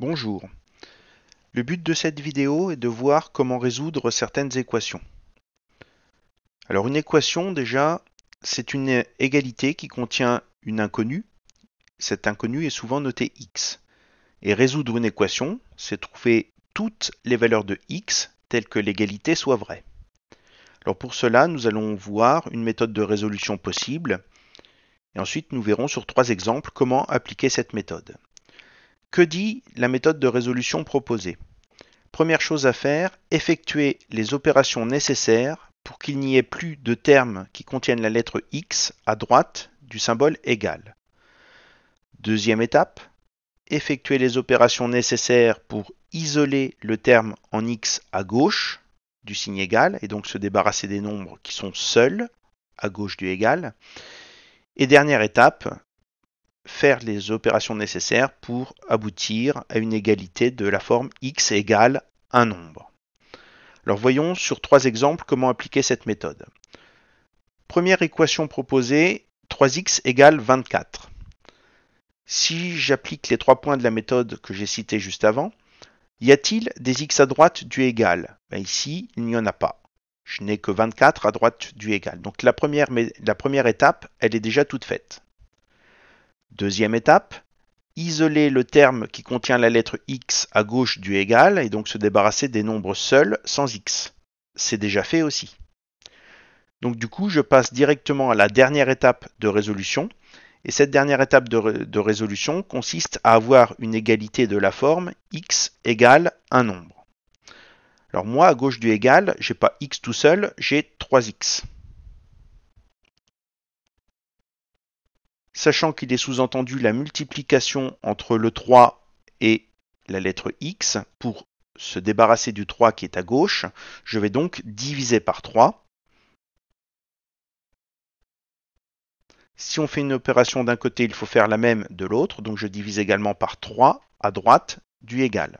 Bonjour. Le but de cette vidéo est de voir comment résoudre certaines équations. Alors une équation déjà, c'est une égalité qui contient une inconnue. Cette inconnue est souvent notée x. Et résoudre une équation, c'est trouver toutes les valeurs de x telles que l'égalité soit vraie. Alors pour cela, nous allons voir une méthode de résolution possible. Et ensuite, nous verrons sur 3 exemples comment appliquer cette méthode. Que dit la méthode de résolution proposée ? Première chose à faire, effectuer les opérations nécessaires pour qu'il n'y ait plus de termes qui contiennent la lettre x à droite du symbole égal. Deuxième étape, effectuer les opérations nécessaires pour isoler le terme en x à gauche du signe égal et donc se débarrasser des nombres qui sont seuls à gauche du égal. Et dernière étape, faire les opérations nécessaires pour aboutir à une égalité de la forme x égale un nombre. Alors voyons sur 3 exemples comment appliquer cette méthode. Première équation proposée, 3x égale 24. Si j'applique les 3 points de la méthode que j'ai citée juste avant, y a-t-il des x à droite du égal ? Ici, il n'y en a pas. Je n'ai que 24 à droite du égal. Donc la première étape, elle est déjà toute faite. Deuxième étape, isoler le terme qui contient la lettre x à gauche du égal et donc se débarrasser des nombres seuls sans x. C'est déjà fait aussi. Donc du coup, je passe directement à la dernière étape de résolution. Et cette dernière étape de résolution consiste à avoir une égalité de la forme x égale un nombre. Alors moi, à gauche du égal, j'ai pas x tout seul, j'ai 3x. Sachant qu'il est sous-entendu la multiplication entre le 3 et la lettre x, pour se débarrasser du 3 qui est à gauche, je vais donc diviser par 3. Si on fait une opération d'un côté, il faut faire la même de l'autre, donc je divise également par 3 à droite du égal.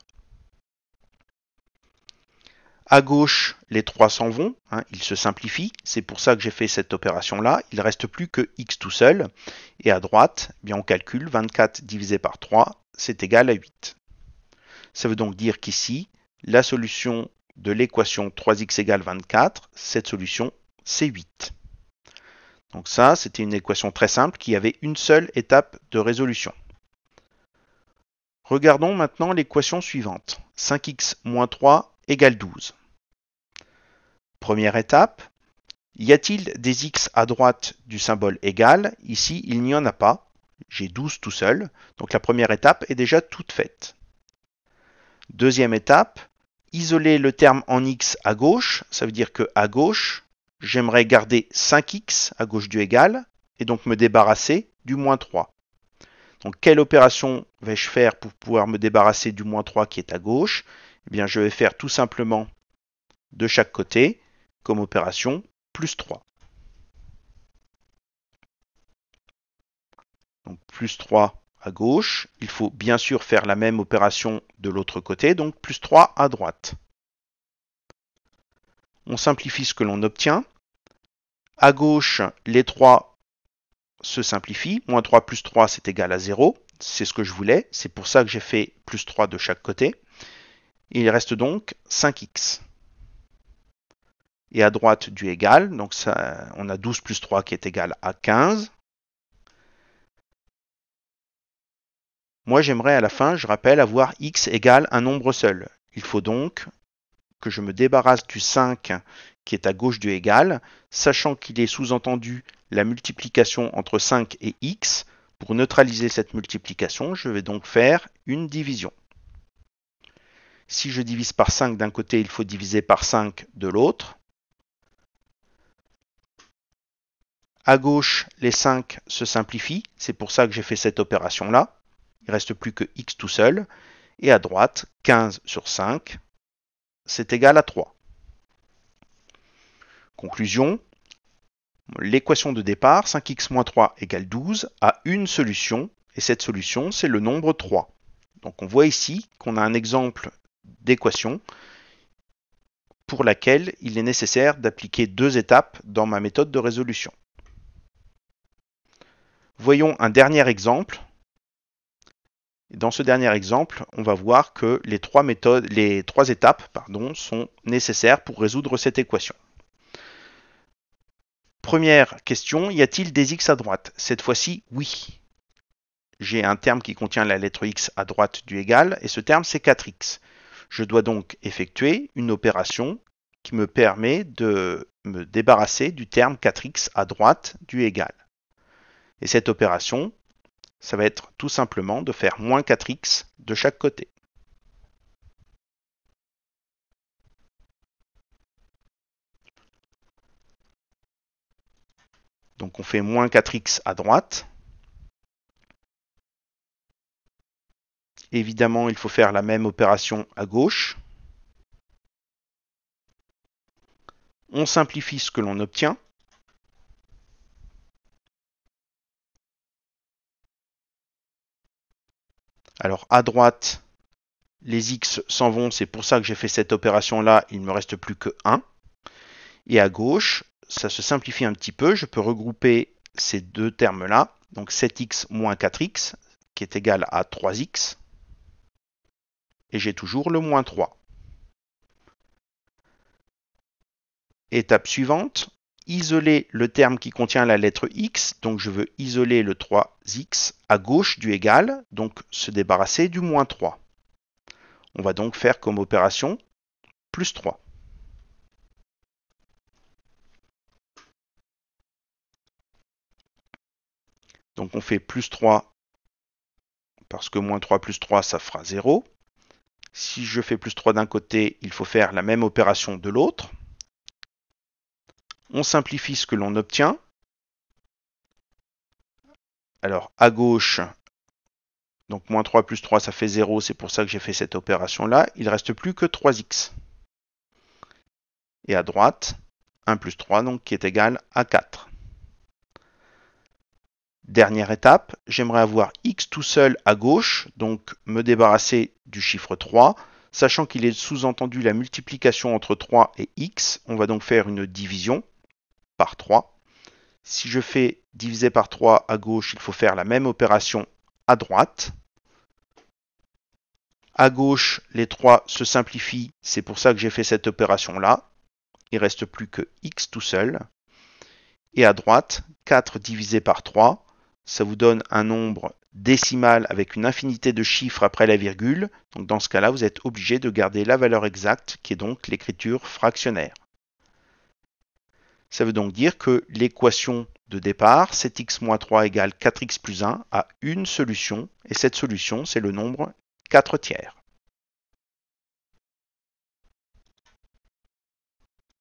À gauche, les 3 s'en vont, ils se simplifient, c'est pour ça que j'ai fait cette opération-là. Il ne reste plus que x tout seul. Et à droite, on calcule 24 divisé par 3, c'est égal à 8. Ça veut donc dire qu'ici, la solution de l'équation 3x égale 24, cette solution, c'est 8. Donc ça, c'était une équation très simple qui avait une seule étape de résolution. Regardons maintenant l'équation suivante. 5x moins 3 égale 12. Première étape, y a-t-il des x à droite du symbole égal ? Ici, il n'y en a pas. J'ai 12 tout seul. Donc la première étape est déjà toute faite. Deuxième étape, isoler le terme en x à gauche. Ça veut dire qu'à gauche, j'aimerais garder 5x à gauche du égal et donc me débarrasser du moins 3. Donc quelle opération vais-je faire pour pouvoir me débarrasser du moins 3 qui est à gauche ? Je vais faire tout simplement de chaque côté comme opération plus 3. Donc plus 3 à gauche. Il faut bien sûr faire la même opération de l'autre côté, donc plus 3 à droite. On simplifie ce que l'on obtient. À gauche, les 3 se simplifient. Moins 3 plus 3, c'est égal à 0. C'est ce que je voulais. C'est pour ça que j'ai fait plus 3 de chaque côté. Il reste donc 5x. Et à droite du égal, donc ça, on a 12 plus 3 qui est égal à 15. Moi, j'aimerais à la fin, je rappelle, avoir x égale un nombre seul. Il faut donc que je me débarrasse du 5 qui est à gauche du égal, sachant qu'il est sous-entendu la multiplication entre 5 et x. Pour neutraliser cette multiplication, je vais donc faire une division. Si je divise par 5 d'un côté, il faut diviser par 5 de l'autre. À gauche, les 5 se simplifient, c'est pour ça que j'ai fait cette opération-là. Il ne reste plus que x tout seul. Et à droite, 15 sur 5, c'est égal à 3. Conclusion, l'équation de départ, 5x moins 3 égale 12, a une solution, et cette solution, c'est le nombre 3. Donc on voit ici qu'on a un exemple d'équation pour laquelle il est nécessaire d'appliquer 2 étapes dans ma méthode de résolution. Voyons un dernier exemple. Dans ce dernier exemple, on va voir que les trois étapes sont nécessaires pour résoudre cette équation. Première question, y a-t-il des x à droite? Cette fois-ci, oui. J'ai un terme qui contient la lettre x à droite du égal, et ce terme c'est 4x. Je dois donc effectuer une opération qui me permet de me débarrasser du terme 4x à droite du égal. Et cette opération, ça va être tout simplement de faire moins 4x de chaque côté. Donc on fait moins 4x à droite. Évidemment, il faut faire la même opération à gauche. On simplifie ce que l'on obtient. Alors à droite, les x s'en vont, c'est pour ça que j'ai fait cette opération-là, il ne me reste plus que 1. Et à gauche, ça se simplifie un petit peu, je peux regrouper ces deux termes-là, donc 7x moins 4x, qui est égal à 3x, et j'ai toujours le moins 3. Étape suivante, isoler le terme qui contient la lettre x, donc je veux isoler le 3x à gauche du égal, donc se débarrasser du moins 3. On va donc faire comme opération plus 3. Donc on fait plus 3 parce que moins 3 plus 3 ça fera 0. Si je fais plus 3 d'un côté, il faut faire la même opération de l'autre. On simplifie ce que l'on obtient. Alors à gauche, donc moins 3 plus 3 ça fait 0, c'est pour ça que j'ai fait cette opération-là. Il ne reste plus que 3x. Et à droite, 1 plus 3, donc qui est égal à 4. Dernière étape, j'aimerais avoir x tout seul à gauche, donc me débarrasser du chiffre 3. Sachant qu'il est sous-entendu la multiplication entre 3 et x, on va donc faire une division par 3. Si je fais diviser par 3 à gauche, il faut faire la même opération à droite. À gauche, les 3 se simplifient, c'est pour ça que j'ai fait cette opération-là. Il ne reste plus que x tout seul. Et à droite, 4 divisé par 3, ça vous donne un nombre décimal avec une infinité de chiffres après la virgule. Donc dans ce cas-là, vous êtes obligé de garder la valeur exacte, qui est donc l'écriture fractionnaire. Ça veut donc dire que l'équation de départ, 7x moins 3 égale 4x plus 1, a une solution, et cette solution, c'est le nombre 4 tiers.